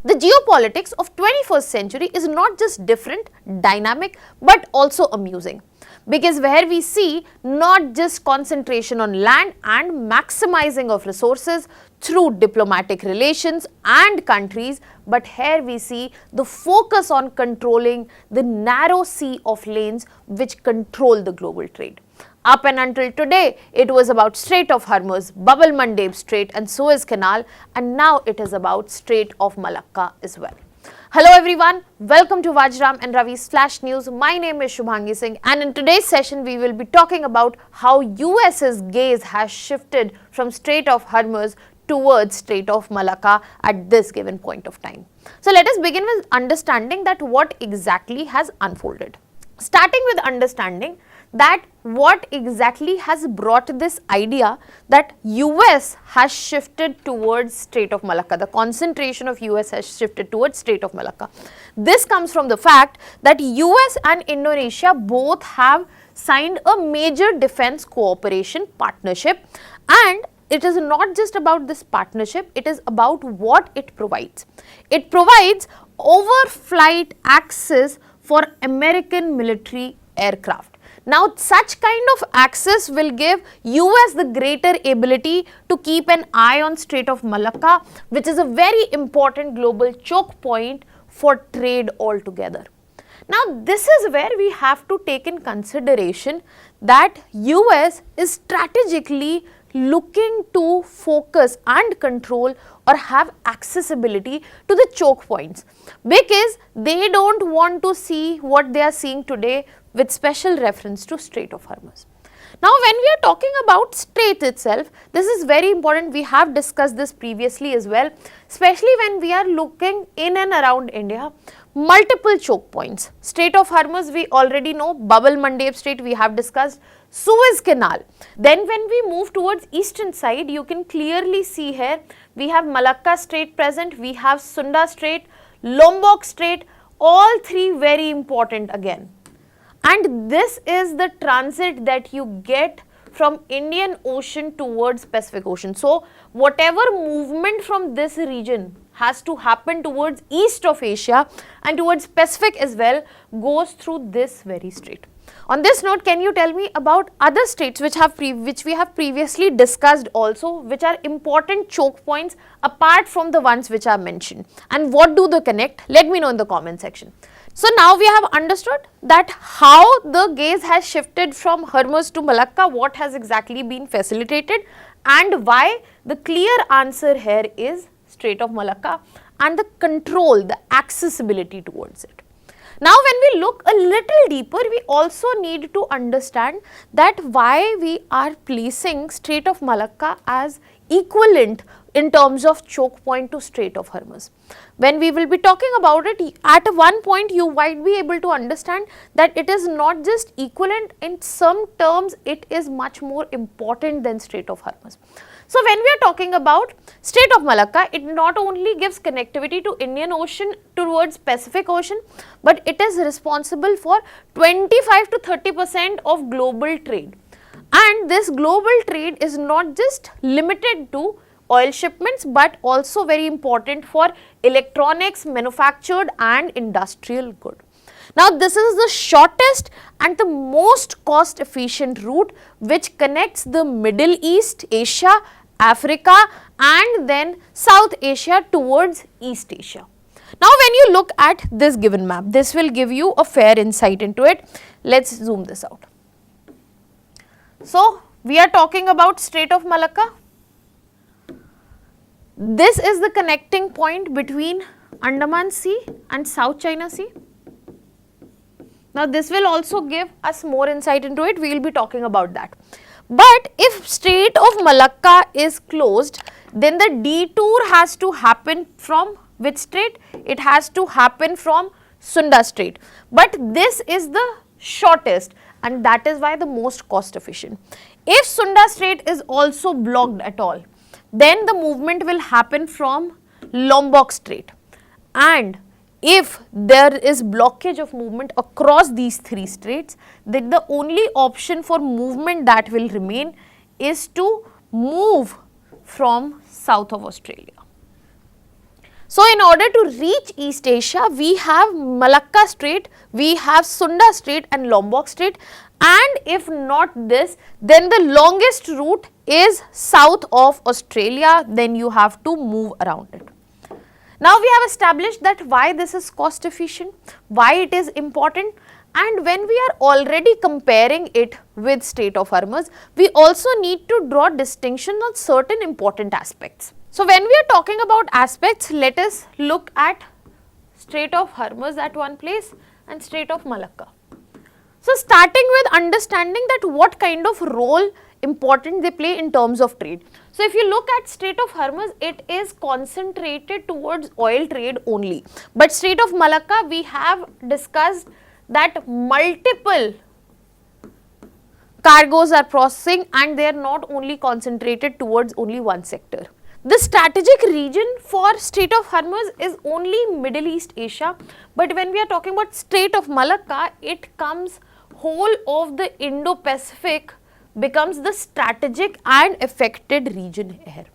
The geopolitics of 21st century is not just different, dynamic, but also amusing. Because where we see not just concentration on land and maximizing of resources through diplomatic relations and countries, but here we see the focus on controlling the narrow sea of lanes which control the global trade. Up and until today, it was about Strait of Hormuz, Bab el-Mandeb Strait and Suez Canal, and now it is about Strait of Malacca as well. Hello everyone, welcome to Vajiram and Ravi's Flash News. My name is Shubhangi Singh, and in today's session we will be talking about how US's gaze has shifted from Strait of Hormuz towards Strait of Malacca at this given point of time. So let us begin with understanding that what exactly has unfolded. Starting with understanding that what exactly has brought this idea that US has shifted towards Strait of Malacca, the concentration of US has shifted towards Strait of Malacca. This comes from the fact that US and Indonesia both have signed a major defense cooperation partnership, and it is not just about this partnership, it is about what it provides. It provides overflight access for American military aircraft. Now, such kind of access will give US the greater ability to keep an eye on Strait of Malacca, which is a very important global choke point for trade altogether. Now, this is where we have to take in consideration that US is strategically looking to focus and control or have accessibility to the choke points, because they don't want to see what they are seeing today with special reference to Strait of Hormuz. Now, when we are talking about strait itself, this is very important. We have discussed this previously as well, especially when we are looking in and around India. Multiple choke points. Strait of Hormuz we already know, Bab el-Mandeb Strait we have discussed, Suez Canal. Then when we move towards eastern side, you can clearly see here we have Malacca Strait present, we have Sunda Strait, Lombok Strait, all three very important again. And this is the transit that you get from Indian Ocean towards Pacific Ocean. So, whatever movement from this region has to happen towards east of Asia and towards Pacific as well goes through this very strait. On this note, can you tell me about other straits which we have previously discussed also, which are important choke points apart from the ones which are mentioned, and what do they connect? Let me know in the comment section. So now we have understood that how the gaze has shifted from Hormuz to Malacca, what has exactly been facilitated, and why. The clear answer here is Strait of Malacca and the control, the accessibility towards it. Now, when we look a little deeper, we also need to understand that why we are placing Strait of Malacca as equivalent in terms of choke point to Strait of Hormuz. When we will be talking about it, at one point you might be able to understand that it is not just equivalent, in some terms it is much more important than Strait of Hormuz. So, when we are talking about Strait of Malacca, it not only gives connectivity to Indian Ocean towards Pacific Ocean, but it is responsible for 25 to 30% of global trade. And this global trade is not just limited to oil shipments, but also very important for electronics, manufactured and industrial good. Now, this is the shortest and the most cost efficient route which connects the Middle East, Asia, Africa and then South Asia towards East Asia. Now, when you look at this given map, this will give you a fair insight into it. Let's zoom this out. So, we are talking about Strait of Malacca. This is the connecting point between Andaman Sea and South China Sea. Now, this will also give us more insight into it. We will be talking about that. But if Strait of Malacca is closed, then the detour has to happen from which strait? It has to happen from Sunda Strait. But this is the shortest, and that is why the most cost efficient. If Sunda Strait is also blocked at all, then the movement will happen from Lombok Strait, and if there is blockage of movement across these three straits, then the only option for movement that will remain is to move from south of Australia. So in order to reach East Asia, we have Malacca Strait, we have Sunda Strait and Lombok Strait, and if not this, then the longest route is south of Australia, then you have to move around it. Now we have established that why this is cost efficient, why it is important, and when we are already comparing it with Strait of Hormuz, we also need to draw distinction on certain important aspects. So when we are talking about aspects, let us look at Strait of Hormuz at one place and Strait of Malacca. So starting with understanding that what kind of role important they play in terms of trade. So if you look at Strait of Hormuz, it is concentrated towards oil trade only. But Strait of Malacca, we have discussed that multiple cargoes are processing and they are not only concentrated towards only one sector. The strategic region for Strait of Hormuz is only Middle East Asia, but when we are talking about Strait of Malacca, it comes whole of the Indo-Pacific becomes the strategic and affected region here.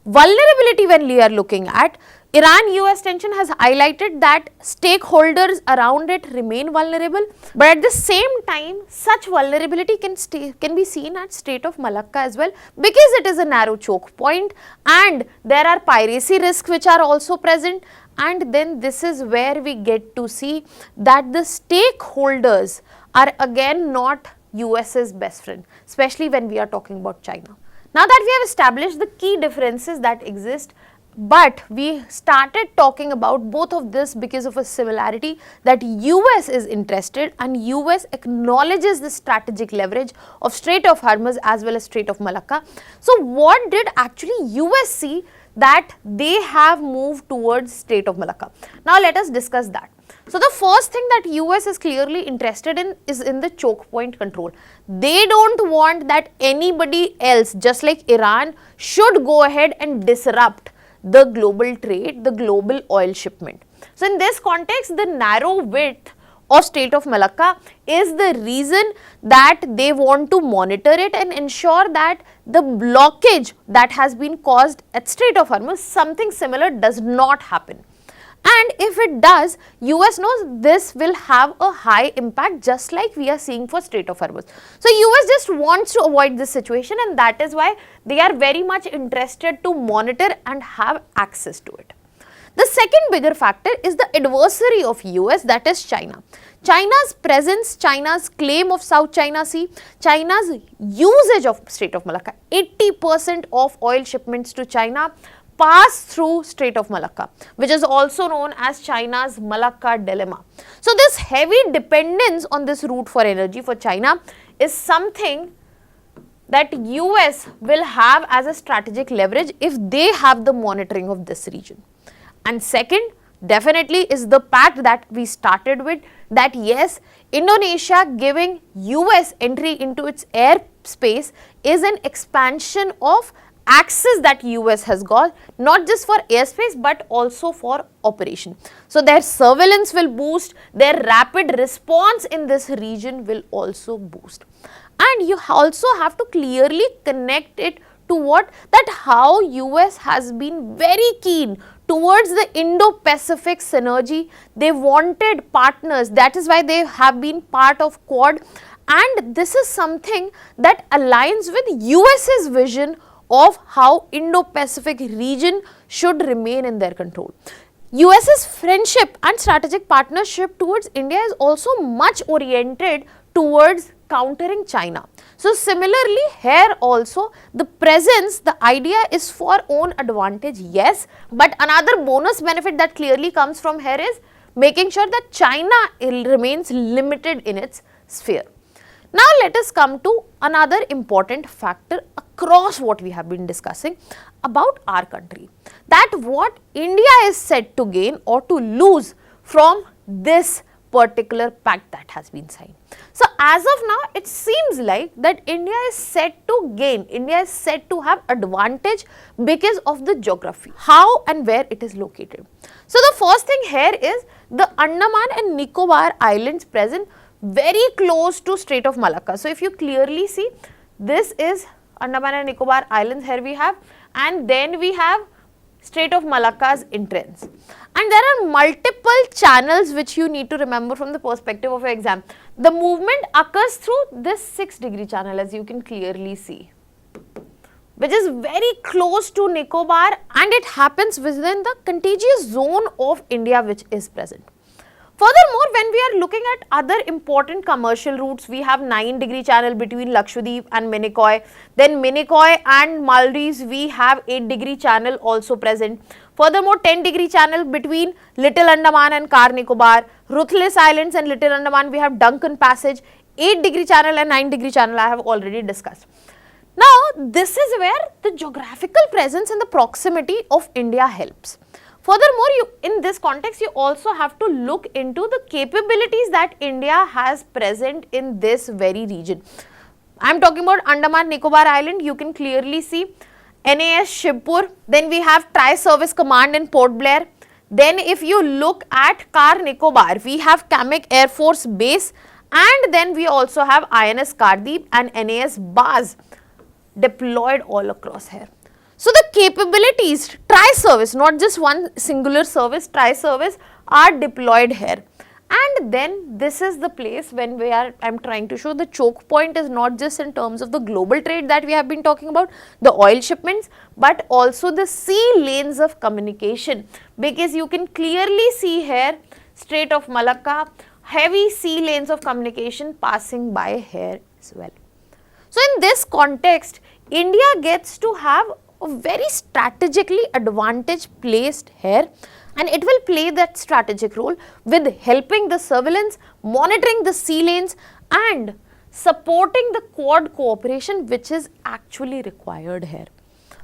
Vulnerability when we are looking at Iran-US tension has highlighted that stakeholders around it remain vulnerable, but at the same time such vulnerability can be seen at Strait of Malacca as well, because it is a narrow choke point and there are piracy risks which are also present, and then this is where we get to see that the stakeholders are again not US's best friend, especially when we are talking about China. Now that we have established the key differences that exist, but we started talking about both of this because of a similarity that US is interested and US acknowledges the strategic leverage of Strait of Hormuz as well as Strait of Malacca. So what did actually US see that they have moved towards Strait of Malacca? Now let us discuss that. So the first thing that US is clearly interested in is in the choke point control. They don't want that anybody else, just like Iran, should go ahead and disrupt the global trade, the global oil shipment. So in this context, the narrow width of Strait of Malacca is the reason that they want to monitor it and ensure that the blockage that has been caused at Strait of Hormuz, something similar does not happen. And if it does, US knows this will have a high impact, just like we are seeing for Strait of Hormuz. So US just wants to avoid this situation, and that is why they are very much interested to monitor and have access to it. The second bigger factor is the adversary of US, that is China. China's presence, China's claim of South China Sea, China's usage of Strait of Malacca. 80% of oil shipments to China pass through Strait of Malacca, which is also known as China's Malacca Dilemma. So this heavy dependence on this route for energy for China is something that US will have as a strategic leverage if they have the monitoring of this region. And second, definitely is the fact that we started with, that yes, Indonesia giving US entry into its airspace is an expansion of access that US has got, not just for airspace but also for operation. So their surveillance will boost, their rapid response in this region will also boost. And you also have to clearly connect it to what, that how US has been very keen towards the Indo-Pacific synergy. They wanted partners, that is why they have been part of Quad, and this is something that aligns with US's vision of how Indo-Pacific region should remain in their control. US's friendship and strategic partnership towards India is also much oriented towards countering China. So similarly here also the presence, the idea is for own advantage, yes, but another bonus benefit that clearly comes from here is making sure that China remains limited in its sphere. Now let us come to another important factor across what we have been discussing about our country, that what India is set to gain or to lose from this particular pact that has been signed. So as of now, it seems like that India is set to gain, India is set to have advantage because of the geography, how and where it is located. So the first thing here is the Andaman and Nicobar Islands present very close to Strait of Malacca. So if you clearly see, this is Andaman and Nicobar Islands here we have, and then we have Strait of Malacca's entrance. And there are multiple channels which you need to remember from the perspective of your exam. The movement occurs through this 6-degree channel, as you can clearly see, which is very close to Nicobar, and it happens within the contiguous zone of India which is present. Furthermore, when we are looking at other important commercial routes, we have 9-degree channel between Lakshadweep and Minicoy. Then Minicoy and Maldives, we have 8-degree channel also present. Furthermore, 10-degree channel between Little Andaman and Car Nicobar. Ruthless Islands and Little Andaman, we have Duncan Passage. 8-degree channel and 9-degree channel I have already discussed. Now, this is where the geographical presence and the proximity of India helps. Furthermore, in this context, you also have to look into the capabilities that India has present in this very region. I am talking about Andaman Nicobar Island. You can clearly see NAS Shibpur. Then we have Tri-Service Command in Port Blair. Then if you look at Car Nicobar, we have Kamek Air Force Base, and then we also have INS Kardeep and NAS Baz deployed all across here. So the capabilities, tri-service, not just one singular service, tri-service are deployed here. And then this is the place when I am trying to show the choke point is not just in terms of the global trade that we have been talking about, the oil shipments, but also the sea lanes of communication, because you can clearly see here Strait of Malacca, heavy sea lanes of communication passing by here as well. So in this context, India gets to have a very strategically advantage placed here, and it will play that strategic role with helping the surveillance, monitoring the sea lanes and supporting the Quad cooperation which is actually required here.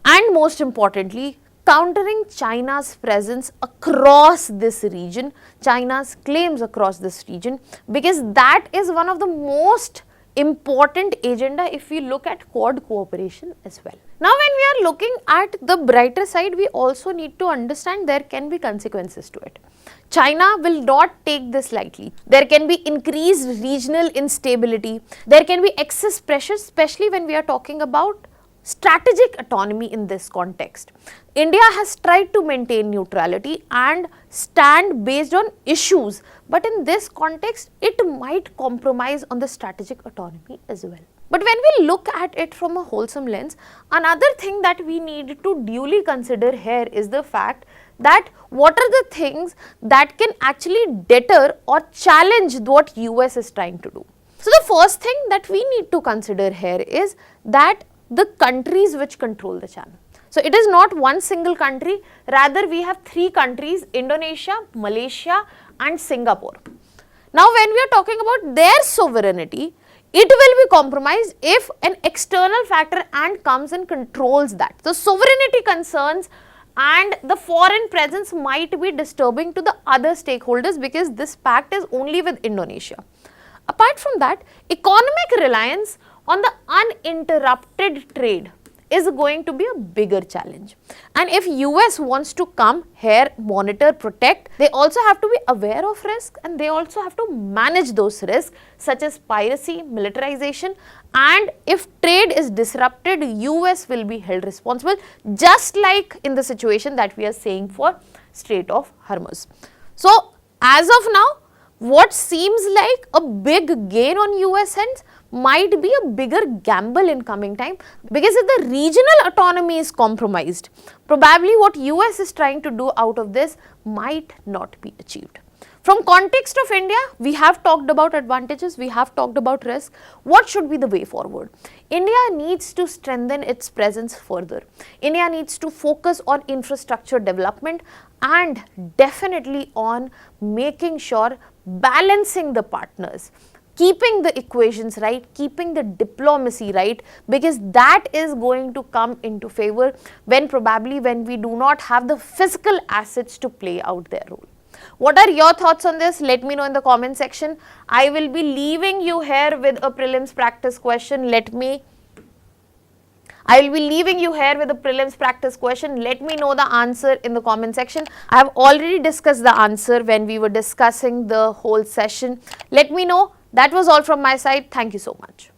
And most importantly, countering China's presence across this region, China's claims across this region, because that is one of the most important agenda if we look at Quad cooperation as well. Now, when we are looking at the brighter side, we also need to understand there can be consequences to it. China will not take this lightly. There can be increased regional instability. There can be excess pressure, especially when we are talking about strategic autonomy in this context. India has tried to maintain neutrality and stand based on issues, but in this context, it might compromise on the strategic autonomy as well. But when we look at it from a wholesome lens, another thing that we need to duly consider here is the fact that what are the things that can actually deter or challenge what US is trying to do. So the first thing that we need to consider here is that the countries which control the channel. So it is not one single country, rather we have 3 countries, Indonesia, Malaysia and Singapore. Now when we are talking about their sovereignty, it will be compromised if an external factor and comes and controls that. The sovereignty concerns and the foreign presence might be disturbing to the other stakeholders, because this pact is only with Indonesia. Apart from that, economic reliance on the uninterrupted trade is going to be a bigger challenge. And if US wants to come here, monitor, protect, they also have to be aware of risk and they also have to manage those risks such as piracy, militarization, and if trade is disrupted, US will be held responsible, just like in the situation that we are saying for Strait of Hormuz. So as of now, what seems like a big gain on US hands might be a bigger gamble in coming time, because if the regional autonomy is compromised, probably what US is trying to do out of this might not be achieved. From context of India, we have talked about advantages, we have talked about risk. What should be the way forward? India needs to strengthen its presence further. India needs to focus on infrastructure development and definitely on making sure balancing the partners, keeping the equations right, keeping the diplomacy right, because that is going to come into favor when we do not have the physical assets to play out their role. What are your thoughts on this? Let me know in the comment section. I will be leaving you here with a prelims practice question. I will be leaving you here with a prelims practice question. Let me know the answer in the comment section. I have already discussed the answer when we were discussing the whole session. Let me know. That was all from my side. Thank you so much.